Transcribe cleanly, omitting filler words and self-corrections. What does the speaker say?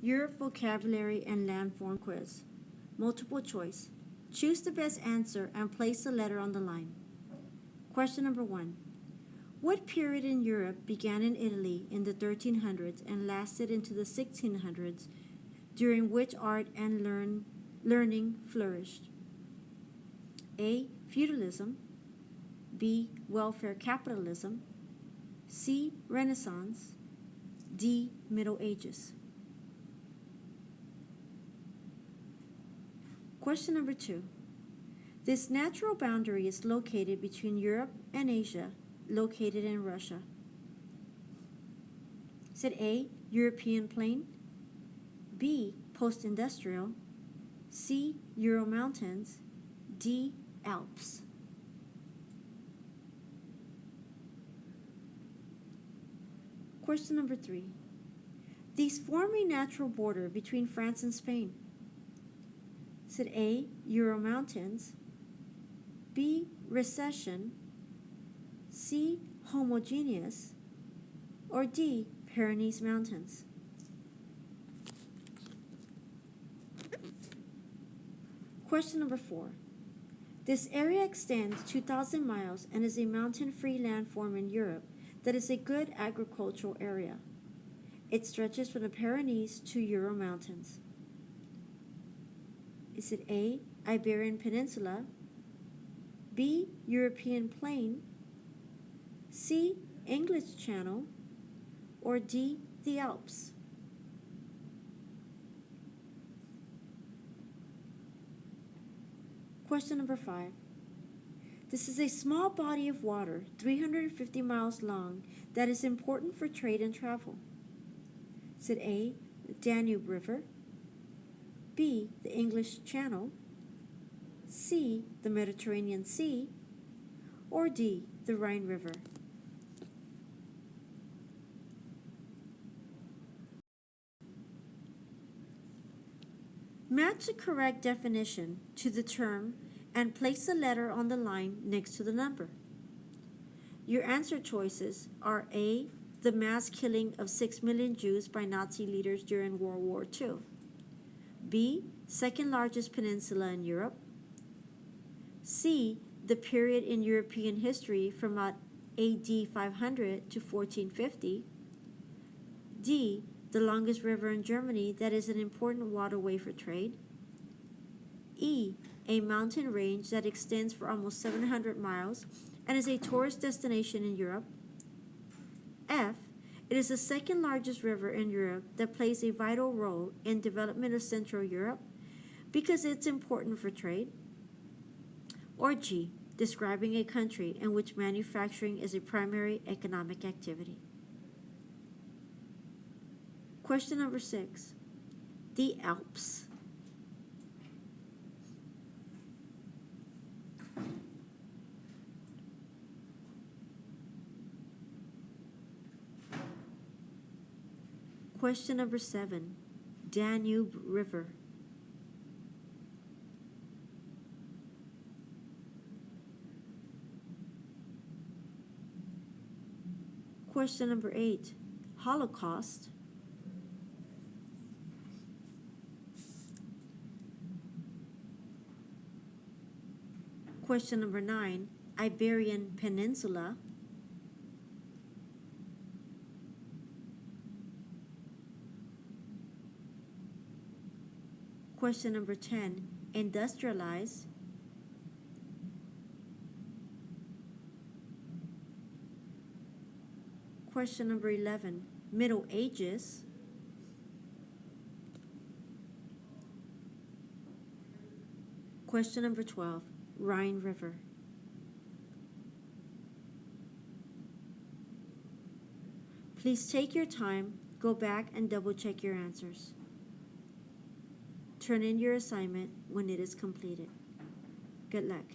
Europe Vocabulary and Landform Quiz. Multiple choice. Choose the best answer and place the letter on the line. Question number 1. What period in Europe began in Italy in the 1300s and lasted into the 1600s, during which art and learning flourished? A. Feudalism. B. Welfare capitalism. C. Renaissance. D. Middle Ages. Question number 2. This natural boundary is located between Europe and Asia, located in Russia. Is it A. European plain? B. Post-industrial. C. Ural Mountains. D. Alps. Question number 3. These form a natural border between France and Spain. Is it A. Ural Mountains? B. Recession? C. Homogeneous? Or D. Pyrenees Mountains? Question number 4. This area extends 2,000 miles and is a mountain-free landform in Europe that is a good agricultural area. It stretches from the Pyrenees to Ural Mountains. Is it A. Iberian Peninsula? B. European Plain? C. English Channel? Or D. The Alps? Question number 5. This is a small body of water, 350 miles long, that is important for trade and travel. Is it A. The Danube River? B. The English Channel? C. The Mediterranean Sea? Or D. The Rhine River? Match the correct definition to the term and place the letter on the line next to the number. Your answer choices are A. The mass killing of 6 million Jews by Nazi leaders during World War II. B. Second largest peninsula in Europe. C. The period in European history from about AD 500 to 1450. D. The longest river in Germany that is an important waterway for trade. E. A mountain range that extends for almost 700 miles and is a tourist destination in Europe. F. It is the second largest river in Europe that plays a vital role in development of Central Europe because it's important for trade. Or G. Describing a country in which manufacturing is a primary economic activity. Question number 6. The Alps. Question number 7. Danube River. Question number 8. Holocaust. Question number 9. Iberian Peninsula. Question number 10. Industrialize. Question number 11. Middle Ages. Question number 12. Rhine River. Please take your time, go back and double check your answers. Turn in your assignment when it is completed. Good luck.